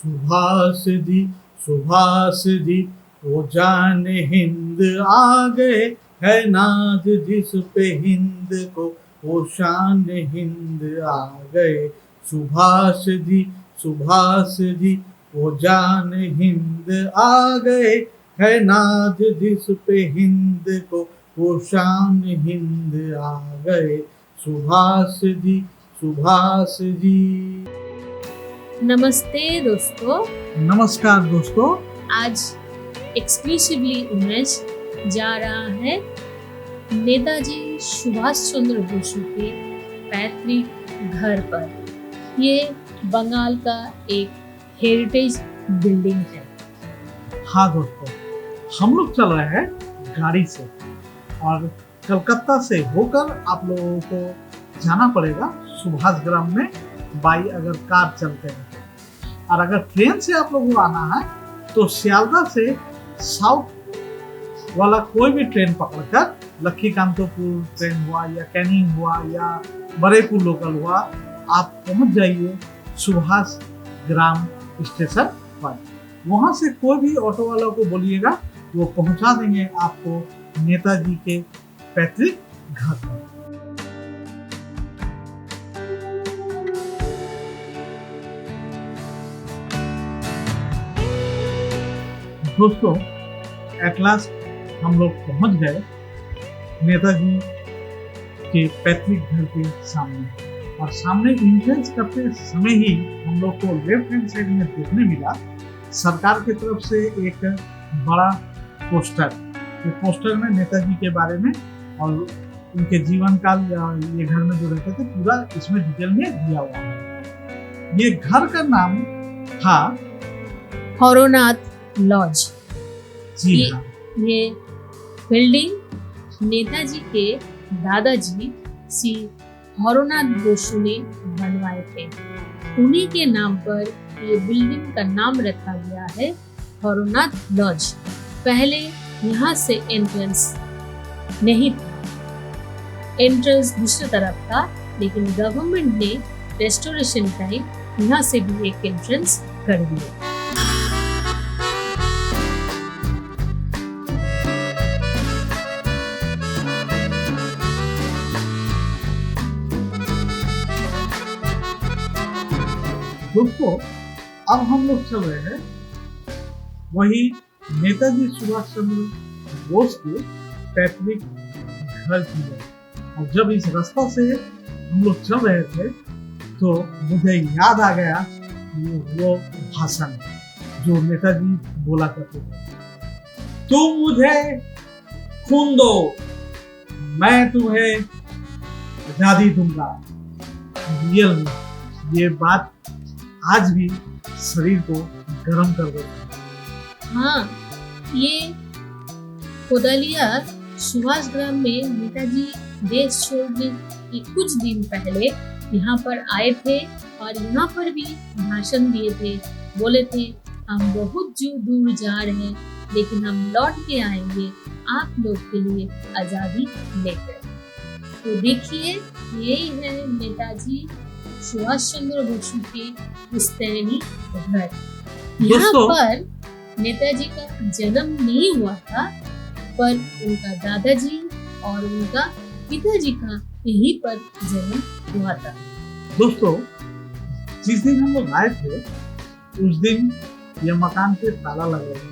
सुभाषजी सुभाषजी वो जान हिंद आ गए, है नाज जिस पे हिंद को वो शान हिंद आ गए। सुभाषजी सुभाषजी वो जान हिंद आ गए, है नाज जिस पे हिंद को वो शान हिंद आ गए। सुभाषजी सुभाषजी। नमस्ते दोस्तों। नमस्कार दोस्तों। आज एक्सक्लूसिवली इमेज जा रहा है नेताजी सुभाष चंद्र बोस के पैतृक घर पर। ये बंगाल का एक हेरिटेज बिल्डिंग है। हाँ दोस्तों, हम लोग चल रहे हैं गाड़ी से और कलकत्ता से होकर आप लोगों को जाना पड़ेगा सुभाष ग्राम में बाई अगर कार चलते हैं। और अगर ट्रेन से आप लोगों को आना है तो सियालदह से साउथ वाला कोई भी ट्रेन पकड़कर लक्ष्मीकांतपुर ट्रेन हुआ या कैनिंग हुआ या बरेपुर लोकल हुआ, आप पहुंच जाइए सुभाष ग्राम स्टेशन पर। वहां से कोई भी ऑटो वाला को बोलिएगा, वो पहुंचा देंगे आपको नेताजी के पैतृक घर पर। दोस्तों, एट लास्ट हम लोग पहुंच गए नेताजी के पैतृक घर के सामने। और सामने एंट्रेंस करते समय ही हम लोग को लेफ्ट हैंड साइड में देखने मिला सरकार की तरफ से एक बड़ा पोस्टर। ये पोस्टर में नेताजी के बारे में और उनके जीवन काल ये घर में जो रहते थे पूरा इसमें डिटेल में दिया हुआ है। ये घर का नाम था हरोनाथ लॉज। जी हाँ। ये बिल्डिंग नेताजी के दादाजी श्री हरोनाथ बोस ने बनवाए थे। उन्हीं के नाम पर ये बिल्डिंग का नाम रखा गया है हरोनाथ लॉज। पहले यहाँ से एंट्रेंस नहीं था, एंट्रेंस दूसरी तरफ था, लेकिन गवर्नमेंट ने रेस्टोरेशन टाइम यहाँ से भी एक एंट्रेंस कर दिया। दोस्तों, अब हम लोग चल रहे हैं वही नेताजी सुभाष चंद्र बोस के पैतृक घर की ओर। और जब इस रास्ता से हम लोग चल रहे थे तो मुझे याद आ गया वो भाषण जो नेताजी बोला करते थे। तुम मुझे खून दो, मैं तुम्हें आजादी दूंगा। रियल में ये बात आज भी शरीर को गर्म कर देता है। हाँ, ये कोदालिया सुभाष ग्राम में नेताजी देश छोड़ने के कुछ दिन पहले यहाँ पर आए थे और यहाँ पर भी भाषण दिए थे। बोले थे, हम बहुत दूर जा रहे हैं, लेकिन हम लौट के आएंगे आप लोग के लिए आजादी लेकर। तो देखिए, यही है नेताजी सुभाष चंद्र बोस के पुश्तैनी घर। यहाँ पर नेताजी का जन्म नहीं हुआ था, पर उनका दादाजी और उनका पिताजी का यहीं पर जन्म हुआ था। दोस्तों, जिस दिन हम लोग आए थे उस दिन ये मकान पे ताला लगा था,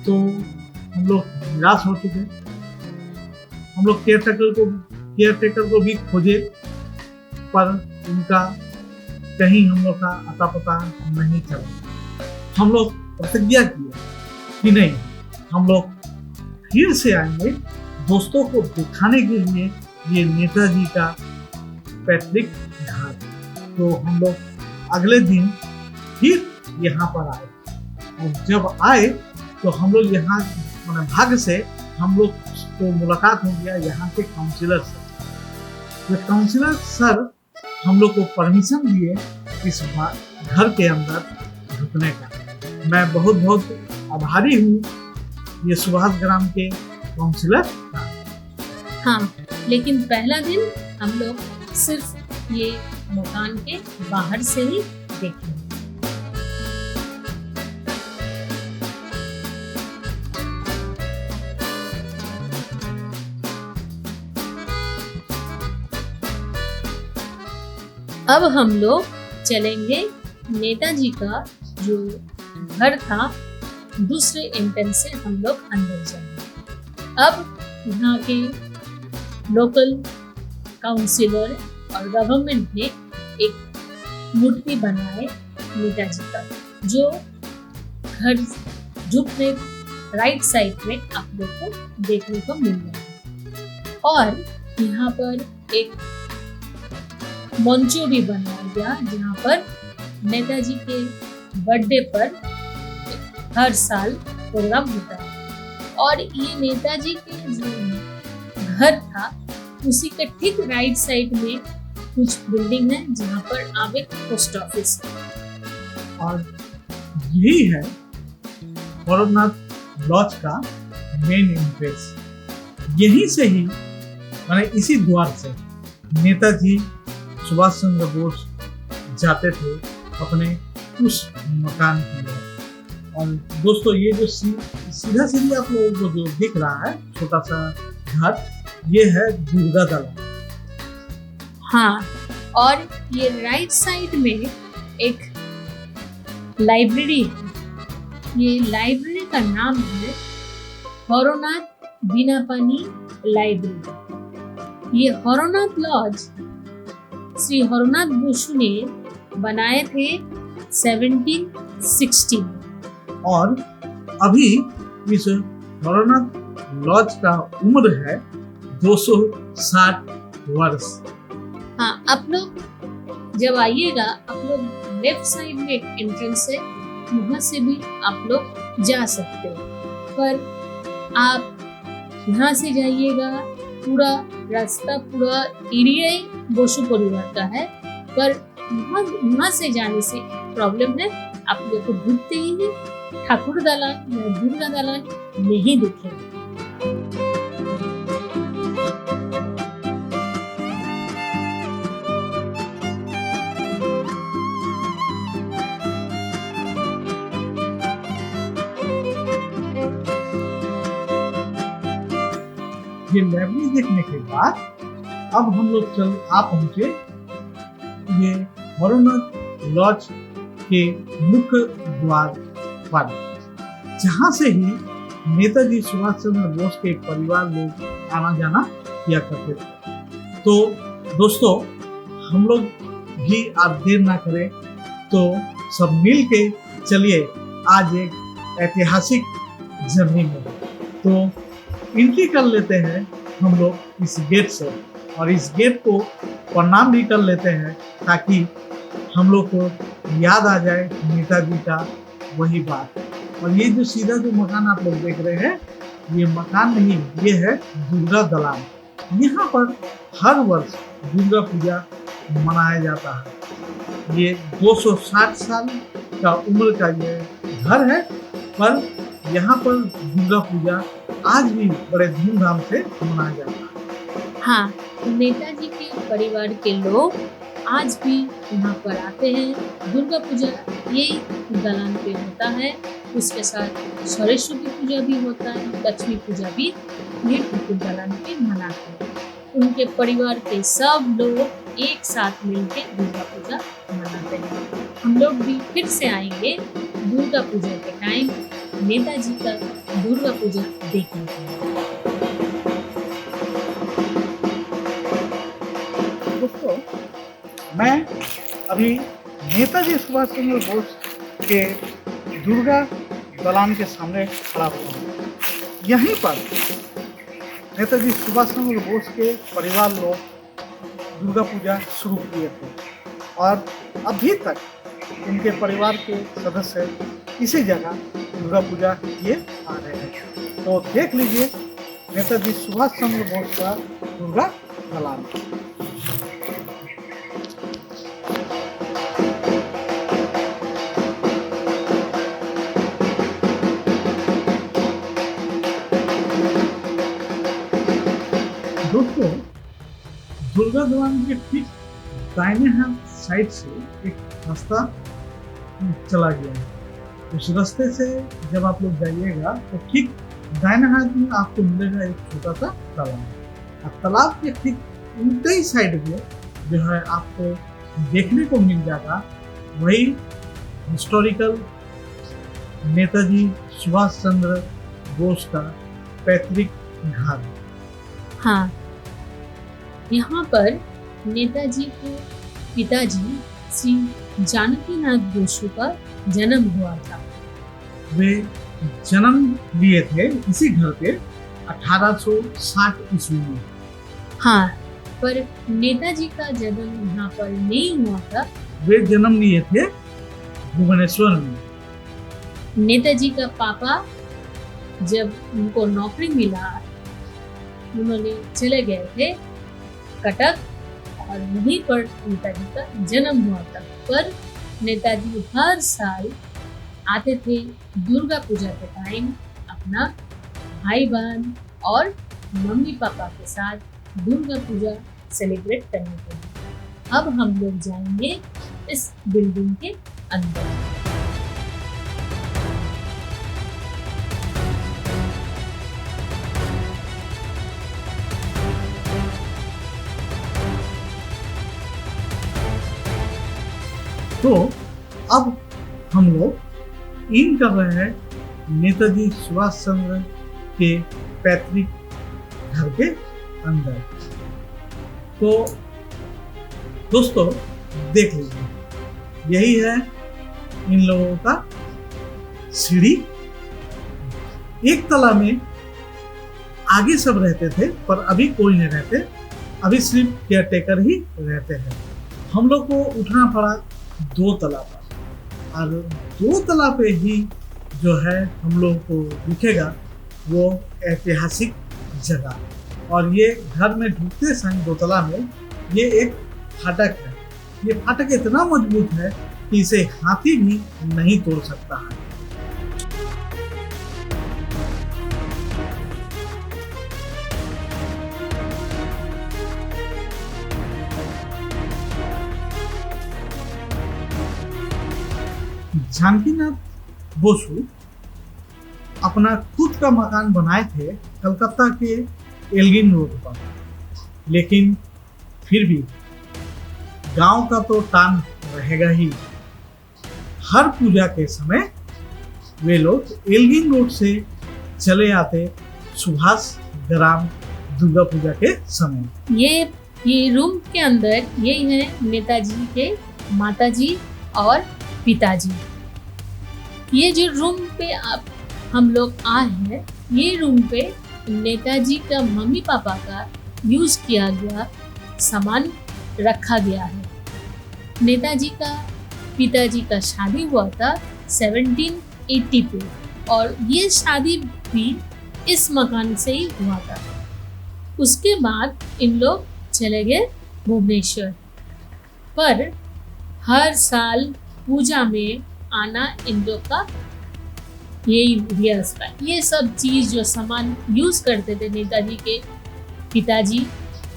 तो हम लोग निराश हो चुके। हम लोग केयरटेकर को भी खोजे, पर उनका कहीं हम लोग का अता पता नहीं चला। हम लोग प्रतिज्ञा किया कि नहीं, हम लोग फिर से आएंगे दोस्तों को दिखाने के लिए ये नेताजी का पैतृक घर। तो हम लोग अगले दिन फिर यहाँ पर आए और जब आए तो हम लोग यहाँ भाग्य से हम लोग को मुलाकात हो गया यहाँ के काउंसिलर से। तो काउंसिलर सर हम लोग को परमिशन दिए इस घर के अंदर ढुकने का। मैं बहुत बहुत आभारी हूँ ये सुभाष ग्राम के काउंसिलर का। हाँ, लेकिन पहला दिन हम लोग सिर्फ ये मकान के बाहर से ही देखेंगे। अब हम लोग चलेंगे नेताजी का जो घर था, दूसरे एंट्रेंस से हम लोग अंदर जाएंगे। अब यहाँ के लोकल काउंसिलर और गवर्नमेंट ने एक मूर्ति बनाए नेताजी का, जो घर झुकने राइट साइड में आप लोग को देखने को मिल रहा है। और यहाँ पर एक मंचो भी बनाया गया, जहाँ पर नेताजी के बर्थडे पर हर साल प्रोग्राम होता है। और ये नेताजी के जो घर था, उसी के ठीक राइट साइड में कुछ बिल्डिंग है, जहाँ पर आबिद पोस्ट ऑफिस है। और यही है भैरवनाथ लॉज का मेन एंट्रेंस। यहीं से ही माने इसी द्वार से नेताजी सुभाष चंद्र बोस जाते थे अपने उस मकान की ओर। और दोस्तों, ये जो सीधा सीधा आप लोगों को जो दिख रहा है छोटा सा घर, ये है दुर्गा दलान। हाँ, और ये राइट साइड में एक लाइब्रेरी है। ये लाइब्रेरी का नाम है भैरवनाथ बीनापानी लाइब्रेरी। ये भैरवनाथ लॉज श्री हरनाथ बसु ने बनाए थे 1760। और अभी इस भैरवनाथ लॉज का उम्र है 260 वर्ष। हाँ, आप लोग जब आइएगा, आप लोग लेफ्ट साइड में एक एंट्रेंस है, वहाँ से भी आप लोग जा सकते हो। पर आप यहाँ से जाइएगा, पूरा रास्ता पूरा एरिया ही बसु परिवार का है, पर वहाँ से जाने से प्रॉब्लम है, आप लोग को घूमते ही ठाकुर दलान या दुर्गा दलान नहीं दिखेगा। ये लाइब्रेरी देखने के बाद अब हम लोग आप पहुंचे ये भैरवनाथ लॉज के मुख्य द्वार पर, जहां से ही नेताजी सुभाष चंद्र बोस के परिवार लोग आना जाना किया करते थे। तो दोस्तों, हम लोग भी आप देर ना करें तो सब मिल के चलिए आज एक ऐतिहासिक जर्नी में तो एंट्री कर लेते हैं हम लोग इस गेट से, और इस गेट को प्रणाम भी कर लेते हैं ताकि हम लोग को याद आ जाए नेताजी का वही बात। और ये जो सीधा जो मकान आप लोग देख रहे हैं, ये मकान नहीं, ये है दुर्गा दलान। यहाँ पर हर वर्ष दुर्गा पूजा मनाया जाता है। ये 260 साल का उम्र का ये घर है, पर यहाँ पर दुर्गा पूजा आज भी बड़े धूमधाम से मनाया जाता है। हाँ, नेताजी के परिवार के लोग आज भी यहाँ पर आते हैं। दुर्गा पूजा यही दलान पे होता है, उसके साथ सरस्वती पूजा भी होता है, लक्ष्मी पूजा भी ये दलान पे मनाते हैं। उनके परिवार के सब लोग एक साथ मिलकर दुर्गा पूजा मनाते हैं। हम लोग भी फिर से आएंगे दुर्गा पूजा के टाइम नेताजी का दुर्गा पूजा देखने के लिए। दोस्तों, मैं अभी नेताजी सुभाष चंद्र बोस के दुर्गा दलान के सामने खड़ा हुआ हूँ। यहीं पर नेताजी सुभाष चंद्र बोस के परिवार लोग दुर्गा पूजा शुरू किए थे, और अभी तक उनके परिवार के सदस्य इसी जगह दुर्गा पूजा किए आ रहे हैं। तो देख लीजिए नेताजी सुभाष चंद्र बोस का दुर्गा दलान। दोस्तों, दुर्गा दलान के ठीक दाहिने हाथ साइड से एक रास्ता चला गया है। उस रास्ते से जब आप लोग जाइएगा तो ठीक दाहिने हाथ में आपको मिलेगा एक छोटा सा तालाब, और तालाब के ठीक उल्टे ही साइड में जो है आपको देखने को मिल जाएगा वही हिस्टोरिकल नेताजी सुभाष चंद्र बोस का पैतृक घर। हाँ, यहाँ पर नेताजी के पिताजी श्री जानकीनाथ बोसु का जन्म हुआ था। वे जन्म लिए थे इसी घर पे 1860 ईस्वी में। हाँ, पर नेताजी का जन्म यहाँ पर नहीं हुआ था। वे जन्म लिए थे भुवनेश्वर में। नेताजी का पापा जब उनको नौकरी मिला, उन्होंने चले गए थे कटक और वहीं पर नेताजी का जन्म हुआ था। पर नेताजी हर साल आते थे दुर्गा पूजा के टाइम अपना भाई बहन और मम्मी पापा के साथ दुर्गा पूजा सेलिब्रेट करने के लिए। अब हम लोग जाएंगे इस बिल्डिंग के अंदर। तो अब हम लोग इन कर रहे हैं नेताजी सुभाष चंद्र के पैतृक घर के अंदर। तो दोस्तों देख लीजिए, यही है इन लोगों का सीढ़ी। एक तला में आगे सब रहते थे, पर अभी कोई नहीं रहते, अभी सिर्फ केयरटेकर ही रहते हैं। हम लोग को उठना पड़ा 2 तला पर, और 2 तला पे ही जो है हम लोग को दिखेगा वो ऐतिहासिक जगह। और ये घर में ढुकते समय 2 तला में ये एक फाटक है। ये फाटक इतना मजबूत है कि इसे हाथी भी नहीं तोड़ सकता है। जानकीनाथ बोसु अपना खुद का मकान बनाए थे कलकत्ता के एल्गिन रोड पर, लेकिन फिर भी गांव का तो टान रहेगा ही। हर पूजा के समय वे लोग एल्गिन रोड से चले आते सुभाष ग्राम दुर्गा पूजा के समय। ये रूम के अंदर यही है नेताजी के माताजी और पिताजी। ये जो रूम पे आप हम लोग आए हैं, ये रूम पे नेताजी का मम्मी पापा का यूज किया गया सामान रखा गया है। नेताजी का पिताजी का शादी हुआ था 1780 पे, और ये शादी भी इस मकान से ही हुआ था। उसके बाद इन लोग चले गए भुवनेश्वर, पर हर साल पूजा में आना इन लोग का यही रियाज था। ये सब चीज जो सामान यूज करते थे नेताजी के पिताजी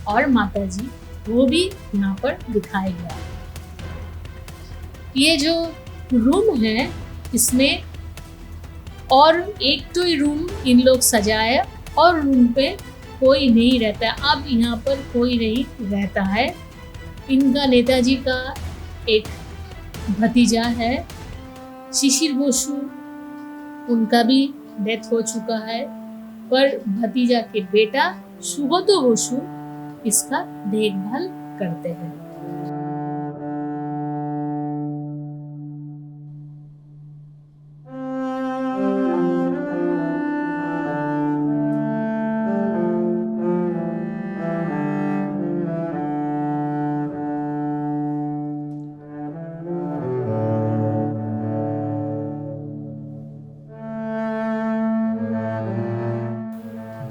और माताजी, वो भी यहाँ पर दिखाया गया। ये जो रूम है इसमें और एक तो ही रूम इन लोग सजाया, और रूम पे कोई नहीं रहता। अब यहाँ पर कोई नहीं रहता है। इनका नेताजी का एक भतीजा है शिशिर बोसु, उनका भी डेथ हो चुका है, पर भतीजा के बेटा सुगतो बोसु इसका देखभाल करते हैं।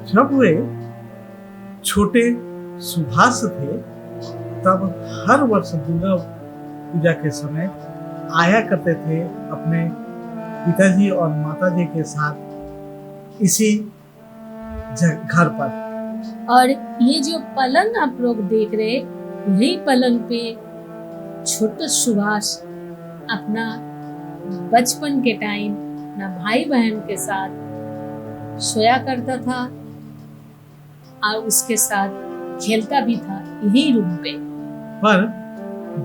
जब वे छोटे सुभाष थे तब हर वर्ष दुर्गा पूजा के समय आया करते थे अपने पिताजी और माताजी के साथ इसी घर पर। और ये जो पलंग आप लोग देख रहे, यही पलंग पे छोटा सुभाष अपना बचपन के टाइम ना भाई बहन के साथ सोया करता था और उसके साथ खेलता भी था यही रूम पे। पर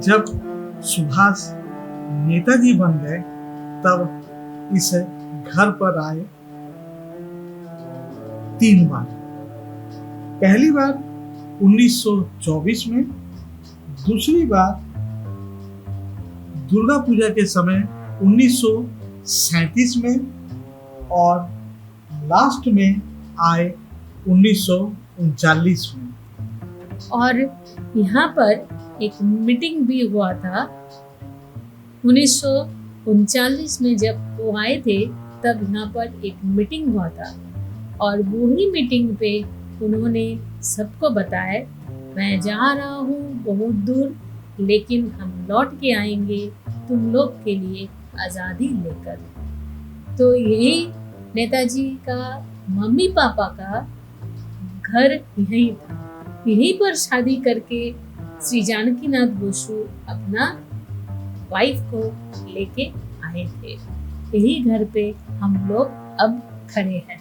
जब सुभाष नेताजी बन गए तब इस घर पर आए 3 बार। पहली बार 1924 में, दूसरी बार दुर्गा पूजा के समय 1937 में और लास्ट में आए 1939 में। और यहाँ पर एक मीटिंग भी हुआ था 1939 में। जब वो आए थे तब यहाँ पर एक मीटिंग हुआ था और वही मीटिंग पे उन्होंने सबको बताया, मैं जा रहा हूँ बहुत दूर, लेकिन हम लौट के आएंगे तुम लोग के लिए आज़ादी लेकर। तो यही नेताजी का मम्मी पापा का घर यहीं था। यहीं पर शादी करके श्री जानकीनाथ बोसु अपना वाइफ को लेके आए थे। यही घर पे हम लोग अब खड़े हैं।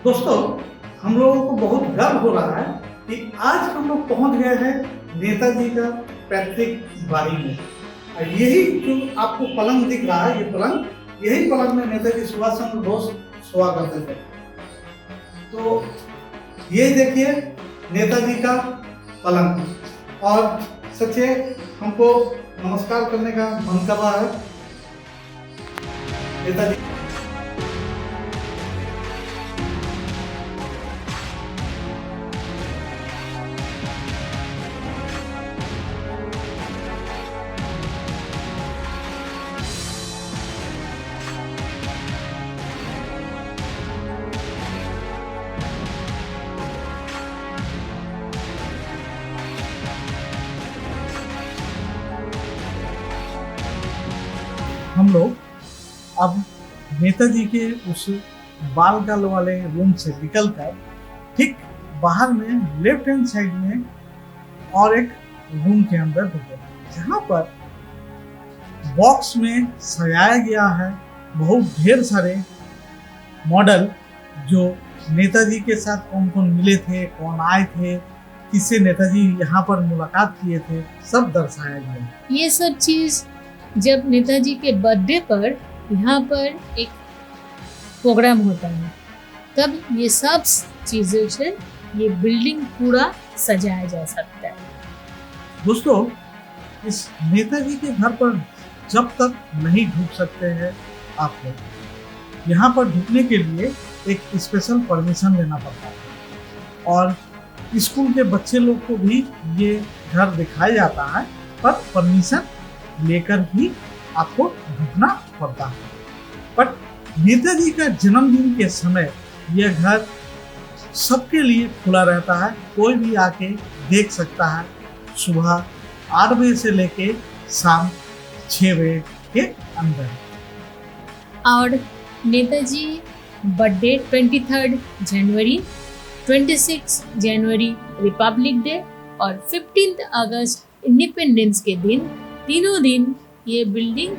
दोस्तों, हम लोगों को बहुत गर्व हो रहा है कि आज हम लोग पहुंच गए हैं नेताजी का पैतृक बाड़ी में। और यही जो आपको पलंग दिख रहा है, ये पलंग, यही पलंग में नेताजी सुभाष चंद्र बोस सोया करते थे। तो ये देखिए नेताजी का पलंग। और सच्चे हमको नमस्कार करने का मन कर रहा है नेताजी। हम लोग अब नेताजी के उस बाल गाल वाले रूम से निकलकर ठीक बाहर में लेफ्ट हैंड साइड में और एक रूम के अंदर ढुके, जहाँ पर बॉक्स में सजाया गया है बहुत ढेर सारे मॉडल, जो नेताजी के साथ कौन कौन मिले थे, कौन आए थे, किससे नेताजी यहाँ पर मुलाकात किए थे, सब दर्शाया गया। ये सब चीज़ जब नेताजी के बर्थडे पर यहाँ पर एक प्रोग्राम होता है तब ये सब चीज़ों से ये बिल्डिंग पूरा सजाया जा सकता है। दोस्तों, इस नेताजी के घर पर जब तक नहीं ढुक सकते हैं आप लोग, यहाँ पर ढुकने के लिए एक स्पेशल परमिशन लेना पड़ता है। और स्कूल के बच्चे लोग को भी ये घर दिखाया जाता है, पर परमिशन लेकर ही आपको ढुकना पड़ता है। बट नेताजी का जन्मदिन के समय यह घर सबके लिए खुला रहता है, कोई भी आके देख सकता है। सुबह 8 बजे से लेके शाम 6 बजे के अंदर। और नेताजी बर्थडे 23 जनवरी, 26 जनवरी रिपब्लिक डे और 15 अगस्त इंडिपेंडेंस के दिन, तीनों दिन ये बिल्डिंग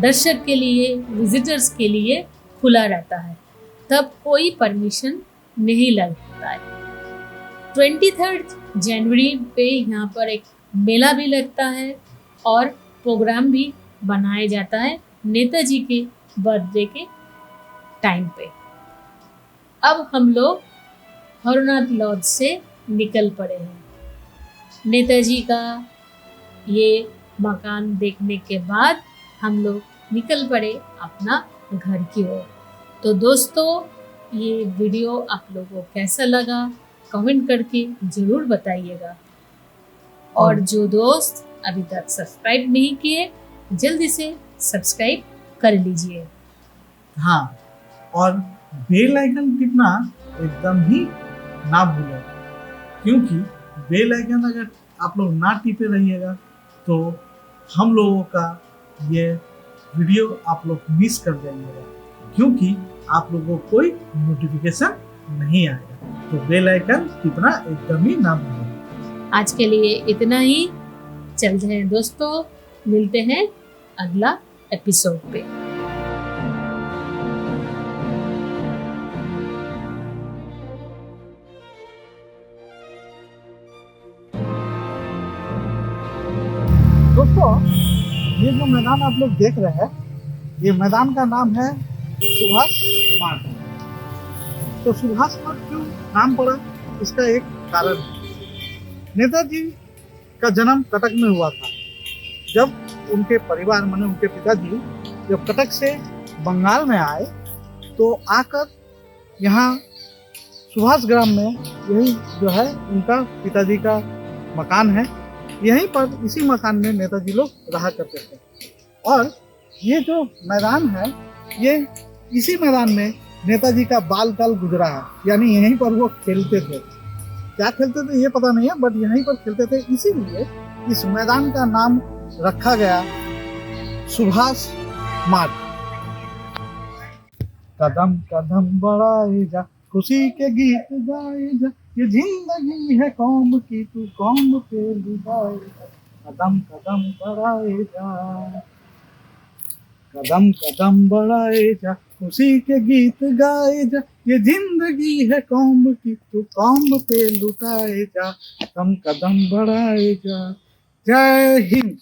दर्शक के लिए, विजिटर्स के लिए खुला रहता है। तब कोई परमिशन नहीं लगता है। 23 जनवरी पे यहाँ पर एक मेला भी लगता है और प्रोग्राम भी बनाया जाता है नेताजी के बर्थडे के टाइम पे। अब हम लोग हरनाथ लॉज से निकल पड़े हैं। नेताजी का ये मकान देखने के बाद हम लोग निकल पड़े अपना घर की ओर। तो दोस्तों, ये वीडियो आप लोगों को कैसा लगा कमेंट करके ज़रूर बताइएगा। और जो दोस्त अभी तक सब्सक्राइब नहीं किए, जल्दी से सब्सक्राइब कर लीजिए। हाँ, और बेल आइकन टिपना एकदम ही ना भूलें, क्योंकि बेल आइकन अगर आप लोग ना टिपे रहिएगा तो हम लोगों का ये वीडियो आप लोग मिस कर जाइएगा, क्योंकि आप लोगों को कोई नोटिफिकेशन नहीं आएगा। तो बेल आइकन टिपना एकदम ही ना भूलें। आज के लिए इतना ही। चलते हैं दोस्तों, मिलते हैं अगला एपिसोड पे। दोस्तों, ये जो मैदान आप लोग देख रहे हैं, ये मैदान का नाम है सुभाष मार्ग। तो सुभाष मार्ग क्यों नाम पड़ा, इसका एक कारण है। नेताजी का जन्म कटक में हुआ था। जब उनके परिवार माने उनके पिताजी जब कटक से बंगाल में आए, तो आकर यहाँ सुभाष ग्राम में, यही जो है उनका पिताजी का मकान है, यहीं पर इसी मकान में नेताजी लोग रहा करते थे। और ये जो मैदान है, ये इसी मैदान में नेताजी का बाल काल गुजरा है, यानी यहीं पर वो खेलते थे। क्या खेलते थे ये पता नहीं है, बट यहीं पर खेलते थे, इसीलिए इस मैदान का नाम रखा गया सुभाष मार्ग। कदम कदम बढ़ाए जा, खुशी के गीत गाए जा, ये जिंदगी है कौम की, तू कौम पे लुटाए जा। कदम कदम बढ़ाए जा, कदम कदम बढ़ाए जा, खुशी के गीत गाए जा, ये जिंदगी है कौम की, तू कौम पे लुटाए जा। कदम कदम बढ़ाए जा। जय हिंद।